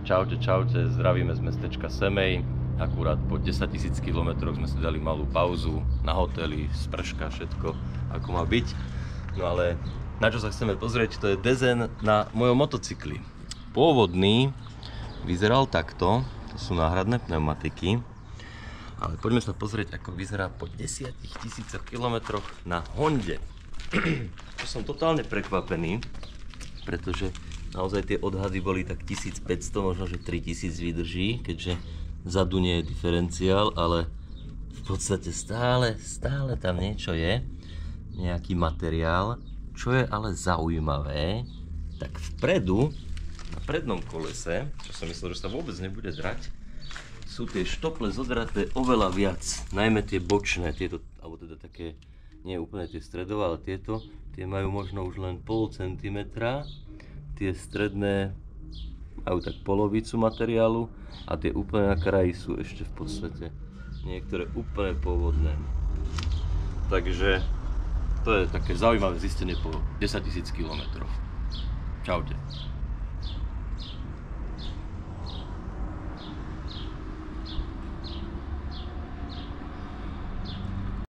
Čaute, čaute, zdravíme z mestečka Semej. Akurát po 10 000 kilometroch sme si dali malú pauzu na hoteli, sprška, všetko ako má byť. No ale na čo sa chceme pozrieť, to je dezen na mojom motocykli. Pôvodný vyzeral takto, to sú náhradné pneumatiky. Ale poďme sa pozrieť, ako vyzerá po 10 000 kilometroch na Honde. To som totálne prekvapený, pretože naozaj tie odhady boli tak 1500, možno že 3000 vydrží, keďže vzadu nie je diferenciál, ale v podstate stále tam niečo je, nejaký materiál. Čo je ale zaujímavé, tak vpredu, na prednom kolese, čo som myslel, že sa vôbec nebude drať, sú tie štople zodraté oveľa viac, najmä tie bočné, tieto, alebo teda také, nie úplne tie stredové, ale tieto, tie majú možno už len 0,5 cm. Tie stredné majú tak polovicu materiálu a tie úplne na kraji sú ešte v podstate niektoré úplne pôvodné. Takže to je také zaujímavé zistenie po 10 000 kilometroch. Čaute.